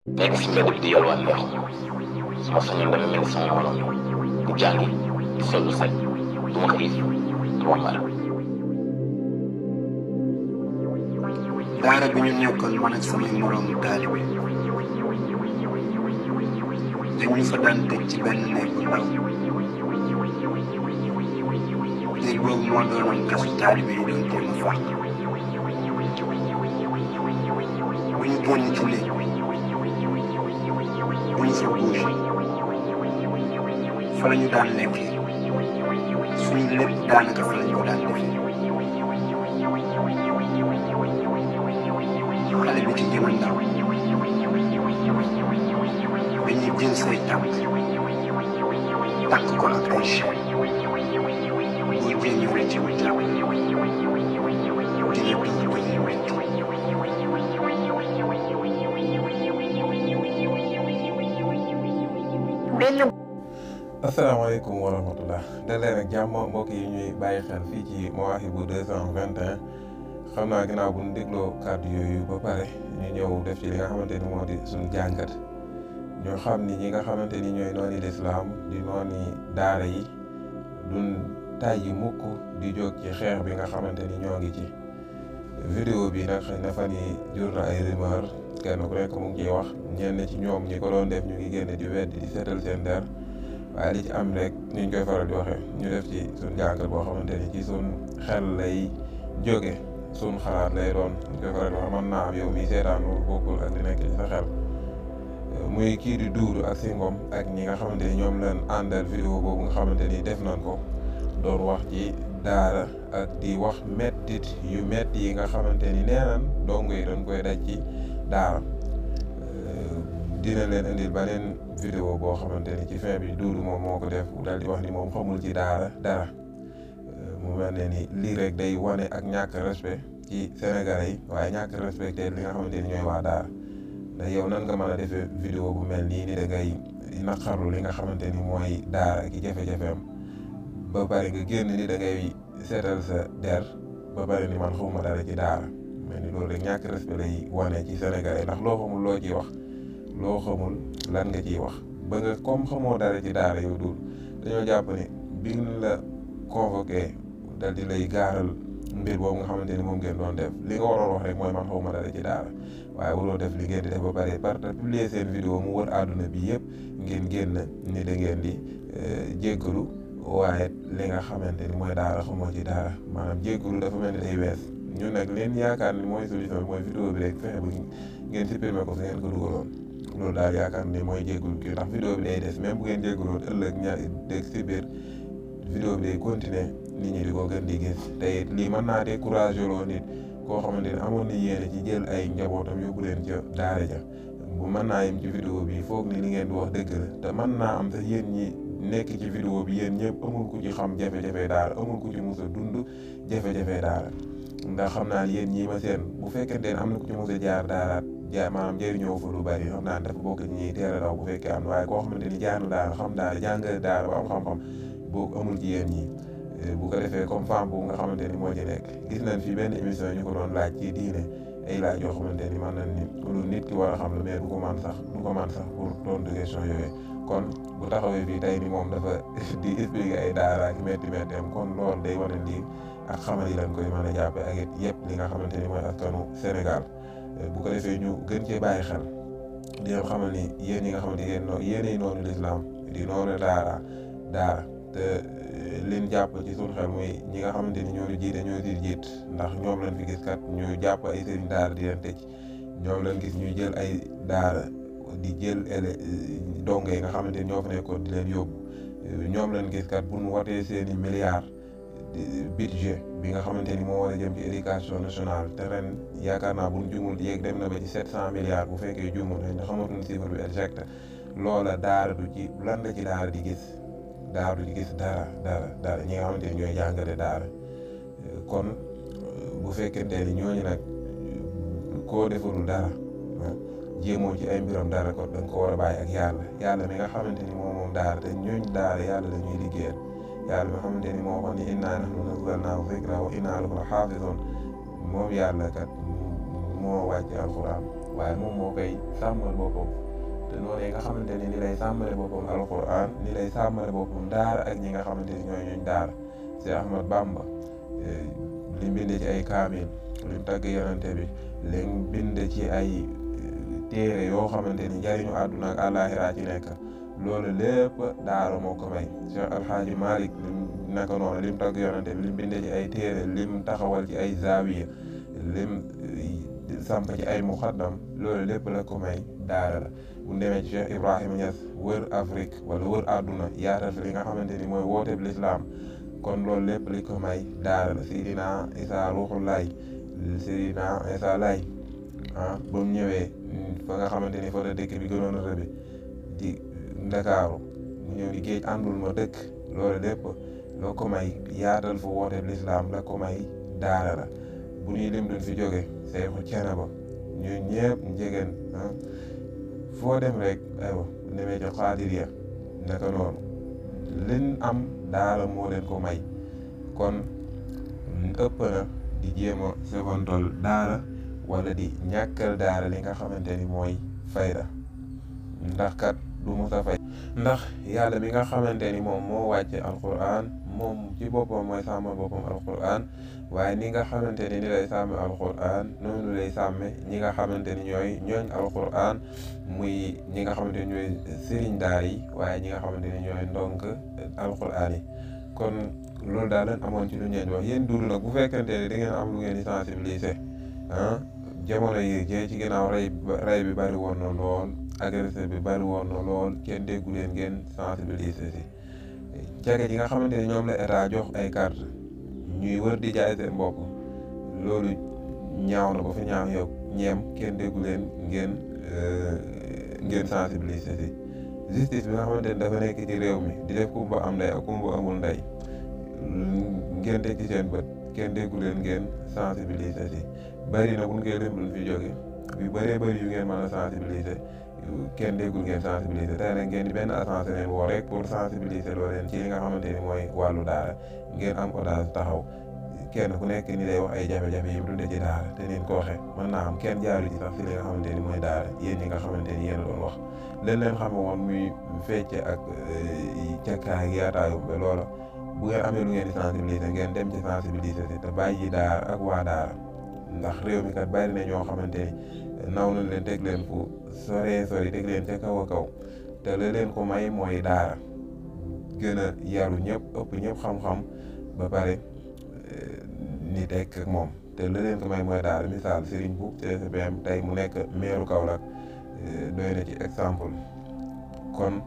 nekk si mbedd bi di yalwaan neexu su ma sañoon dama mel sama morom di jàngi di solu set du ma xiif du ma mar. daara bi ñu nekkoon man ak samay moroomu taalibe dañu fa daan tëj ci benn néeg bu ndaw. néeg boobu moo doonoon kasu taalibe yi doon jéem a fàq. bu ñu génn ci néeg bi bu ñu fa bouge fa la ñu daan lekkee suñu lépp daanaka fa la ñu ko daan defee. xale bi ci gën a ndaw dañuy jël say tànk takk ko ak ay chaîne boo génnee ci mu jàpp dina dugg ba ñuy metti. asalaamaaleykum wa rahmatullah dalee nag jàmm mbokk yi ñuy bàyyi xel fii ci Mawahibou 221 xam naa ginnaaw bu ñu dégloo kàddu yooyu ba pare ñu ñëw def ci li nga xamante ni moo di suñu jàngat ñoo xam ni ñi nga xamante ni ñooy nooni lislaam di nooni daara yi duñ tàyyi mukk di jóg ci xeex bi nga xamante ni ñoo ngi ci. vidéo bi nag xëy na fan yi jur na ay rumeur kenn ku nekk mu ngi ciy wax ñenn ci ñoom ñi ko doon def ñu ngi génn di weddi di seetal seen der waaye li ci am rek niñ koy faral di waxee ñu def ci suñ jàngat boo xamante ni ci suñ xel lay jóge suñ xalaat lay doon ñu koy faral di wax mën naa am yow mi seetaan lu bokkul ak li nekk ci sa xel muy kii di Duudu ak Singom ak ñi nga xamante ni ñoom leen àndal vidéo boobu nga xamante ni def nañ ko doon wax ci daara ak di wax mettit yu metti yi nga xamante ni nee nañ dong yi dañ koy daj ci daara. dina leen indil beneen vidéo boo xamante ni ci fin bi Duudu moom moo ko def daal di wax ni moom xamul ci daara dara mu mel ne ni lii rek day wane ak ñàkk respect ci Sénégalais yi waaye ñàkk respecté li nga xamante ni ñooy waa daara ndax yow nan nga mën a defee vidéo bu mel nii ni da ngay naqarlu li nga xamante ni mooy daara ki jafe-jafeem ba pare nga génn ni da ngay seetal sa der ba pare ni man xawma dara ci daara mel ni loolu rek ñàkk respect lay wane ci Sénégalais yi ndax loo xamul loo ciy wax loo xamul lan nga ciy wax ba nga comme xamoo dara ci daara yow dul dañoo jàpp ni bi ñu la convoqué dal di lay gaaral mbir boobu nga xamante ni moom ngeen doon def li nga waroon wax rek mooy man xawma dara ci daara waaye waroo def li ngeen di def ba pare publier seen vidéo mu wër àdduna bi yëpp ngeen génn ni da ngeen di jéggalu waaye li nga xamante ni mooy daara xamoo ci daara maanaam jéggalu dafa mel ni day wees ñun nag leen yaakaar ni mooy solution bi mooy vidéo bi rek fexe ba ngeen supprimer ko fi ngeen ko dugaloon loolu daal yaakaar ni mooy jéggul kii ndax vidéo bi day des même bu ngeen jéggaloon ëllëg dégg si biir vidéo bi day continuer nit ñi di ko gën di gis te lii mën naa découragé loo nit koo xamante ne amoon na yéene ci jël ay njabootam yóbbu leen ca daara ja bu mën naa yem ci vidéo bi foog ni li ngeen di wax dëgg la te mën naa am sax yéen ñi nekk ci vidéo bi yéen ñëpp amul ku ci xam jafe-jafe daara amul ku ci mos a dund jafe-jafe daara ndax xam naa yéen ñii ma seen bu fekkente ne am na ku ci mos a jaar daaraat maanaam jëriñoo fa lu bari xam naa dafa bokk ñi teel a daw bu fekkee am waaye koo xamante ni jaar na daara xam daara jàng daara ba am xam-xam boo amul ci yéen ñi bu ko defee comme femme boobu nga xamante ni moo ci nekk gis nañ fi benn émission ñu ko doon laaj ci diine ay laaj yoo xamante ni man nañ ni lu nit ki war a xam la mais du ko man sax pour tontu question yooyu kon bu taxawee fii tey ni moom dafa di expliquer ay daara ak métti am kon loolu day wane lii ak xamal yi lañ koy mën a jàppe ak it yëpp li nga xamante ni mooy askanu Sénégal bu ko defee ñu gën cee bàyyi xel di leen xamal ni yéen ñi nga xamante yéenay noonu lislaam di noonu daara te liñ jàpp ci suñu xel muy ñi nga xamante ni ñoo jiite ñoo di jiit ndax ñoom lañ fi gis kat ñu jàpp ay sëriñ daara di leen tëj ñoom lañ gis ñuy jël ay daara di jël donge yi nga xamante ni ñoo fa nekkoon di leen yóbbu ñoom lañ gis kat bu ñu watee seen i milliards budget bi nga xamante ni moo war a jëm ci éducation nationale te ren yaakaar naa bu ñu jumul yéeg dem na ba ci 700 milliards bu fekkee jumul nañ nga xamatuñ chiffre bi exact loola daara du ci lan la ci daara di gis daara du ci gis dara ñi nga xamante ni ñooy jàngale daara kon bu fekkente ni ñooñu nag koo defalul dara jéemoo ci ay mbiram dara kon da nga ko war a bàyyi ak yàlla mi nga xamante ni moom daara te ñooñ daara yàlla la ñuy liggéeyal yàlla mi nga xamante ni moo wax ni innaa nahnu nazzalnaa zikra wa innaa lahu lahaafizuun moom yàlla kat moo wàcce alxuraan waaye moom moo koy sàmmal boppam te noonu nga xamante ni lay sàmmale boppam alquran ni lay sàmmale boppam daara ak ñi nga xamante ni ñooy ñuñ daara Cheikh Ahmad Bamba lim bind ci ay kaamil lim tagg yonente bi lim bind ci ay téere yoo xamante ni njariñu àdduna ak àllaaxira ci nekk loolu lépp daara moo ko may Cheikh Alhaaji Malick naka noonu lim tagg yonente bi lim bind ci ay téere lim taxawal ci ay zaawiya lim samp ci ay muxaddam loolu lépp la ko may daara la bu demee ci Cheikh Ibrahima Niass wër Afrique wala wër àdduna yaatal fi li nga xamante ni mooy wooteeb lislaam kon loolu lépp li ko may daara la Seydina Isa Ruuxullaay Seydina Isa Laay ba mu ñëwee fa nga xamante ni fa la dëkk bi gënoon a rëbbi di Ndakaaru mu ñëw di géej àndul ma dëkk loolu lépp loo ko may yaatal fa wooteeb lislaam la ko may daara la bu ñuy lim duñ fi jóge Seexu Canaba ñun ñëpp njegeen foo dem rek aywa demee ci Xaadiriya naka noonu liñ am daara moo leen ko may kon ëpp na di jéem a secontal daara wala di ñàkkal daara li nga xamante ni mooy fayda ndax kat du musa fay ndax yàlla mi nga xamante ni moom moo wàcce alquran moom ci boppam mooy sàmmal boppam alquran waaye ni nga xamante ni lay sàmme alquran noonu lay sàmme ñi nga xamante ni ñooy ñooñ alquran muy ñi nga xamante ni ñooy sëriñ daara yi waaye ñi nga xamante ni ñooy ndonk alquran yi kon loolu daal lañ amoon ci lu ngeen wax yéen Duudu nag bu fekkente ne da ngeen am lu ngeen di sensibiliser jamono yi jee ci ginnaaw rey bi bari woon na lool agresseur bi bari woon na lool kenn déggu leen ngeen sensibiliser si jege ji nga xamante ni ñoom la état jox ay carte ñuy wër di jaay seen bopp loolu ñaaw na ba fi ñaaw yow ñeem kenn déggu leen ngeen sensibiliser si justice bi nga xamante ni dafa nekk ci réew mi di def kumba am ndey ak kumba amul ndey ngeen teg ci seen bët kenn déggu leen ngeen sensibiliser si bari na bu ngeen lim luñ fi jóge yu bëree bëri yu ngeen mën a sensibiliser kenn déggul ngeen sensibiliser tey nag ngeen di benn assance leen woo rek pour sensibiliser loo leen ci li nga xamante ni mooy wàllu daara ngeen am audace taxaw kenn ku nekk ni day wax ay jafe-jafe yi mu dundee ci daara te nin ko waxee mën naa am kenn jaaru ci sax si li nga xamante ni mooy daara yéen ñi nga xamante ni yéen a doon wax leen xam woon muy fecce ak cakkaay ak yaataayu ba loola bu ngeen amee lu ngeen di sensibiliser ngeen dem ci sensibiliser si te bàyyi daara ak waa daara ndax réew mi kat bari na ñoo xamante ni naw nañ leen teg leen fu sore sori teg leen ca kaw a kaw te la leen ko may mooy daara gën a yaru ñëpp ëpp ñëpp xam-xam ba pare ni tekk ak moom te la leen ko may mooy daara misaal Serigne Boub CCBM tey mu nekk meeru Kaolack doy na ci exemple kon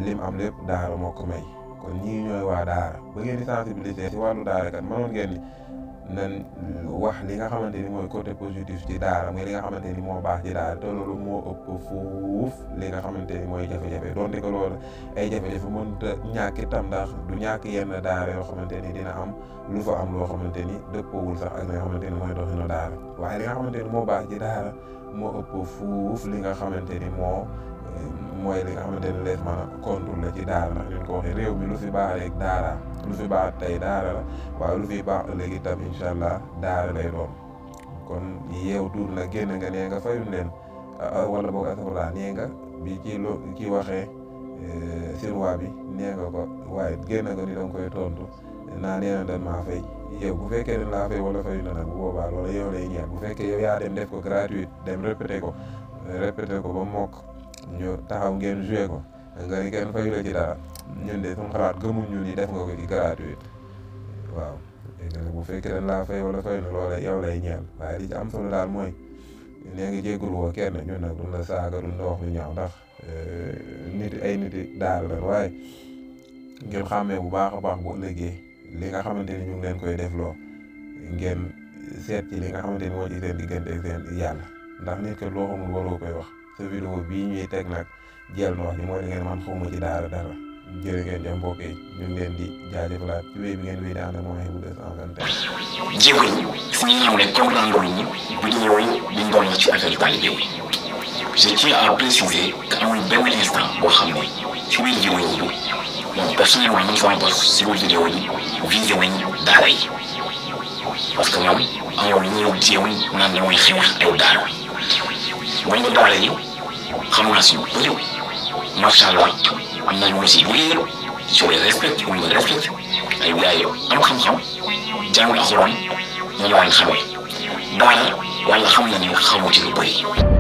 lim am lépp daara moo ko may kon ñii ñooy waa daara ba ngeen di sensibiliser ci wàllu daara kat mënoon ngeen ni nan wax li nga xamante ni mooy côté positif ci daara mooy li nga xamante ni moo baax ci daara te loolu moo ëpp fuuf li nga xamante ni mooy jafe-jafe donte ko loolu ay jafe-jafe mënut a ñàkk itam ndax du ñàkk yenn daara yoo xamante ni dina am lu fa am loo xamante ni dëppoowul sax ak li nga xamante ni mooy doxinu daara waaye li nga xamante ni moo baax ci daara moo ëpp fuuf li nga xamante ni mooy li nga xamante ni lees mën a contrôler ci daara ndax ñu ko waxee réew mi lu fi baax rek daara lu fi baax tey daara la waaye lu fi baax ëllëg itam incha allah daara lay doon kon yeew tuut nag génn nga nee nga fayul leen wala boog asafurlaa nee nga bi ci waxee sirwaa bi nee nga ko waaye génn nga ni danga koy tontu naa nee na dan maa fay yow bu fekkee dañ laa fay wala fayu na nag bu boobaa loolu yow lay ñeel bu fekkee yow yaa dem def ko gratuite dem répété ko ba mokk ñu taxaw ngeen joué ko nga ni kenn fayu la ci dara ñun de suñu xalaat gëmuñ ñu ni def nga ko ci gratuite waaw léegi bu fekkee dañ laa fay wala fayu na loola yow lay ñeel waaye li ci am solo daal mooy nee ngi jéggul woo kenn ñun nag duñ la saaga duñ la wax lu ñaaw ndax ay niti daal la waaye ngeen xàmmee bu baax a baax bu ëllëgee li nga xamante ni ñu ngi leen koy defloo ngeen seet ci li nga xamante ni moo ci seen diggante ak seen yàlla ndax nit ko loo xamul waroo koy wax sa vidéo bii ñuy teg nag jël na wax ni mooy li ngeen man xawma ci dara jërë ngeen jëm mbokk yi ñu ngi leen di jaajëfalaat ci wéy bi ngeen wéy di ànd ak Mawahibou 221. jéego yi fu ñu ñëw rek comprendre ñu vidéo yi liñ doon wax ci affaire talibé bi je tiens à préciser que amul benn instant boo xam ne ci biir vidéo yi moom personnellement ñu sama bopp si biir vidéo yi visé nañ daara yi parce que ñoom amul lu ñuy jéem naan damay xeex ay daara bañ nga daara yi xam naa si lu bëri macha allah am nañu aussi liggéeyal je les respecte ou me respecte ay wilaay am xam-xam jàng alxuraan noonu laa leen xamee daara yàlla xam na ni xamu ci lu bëri.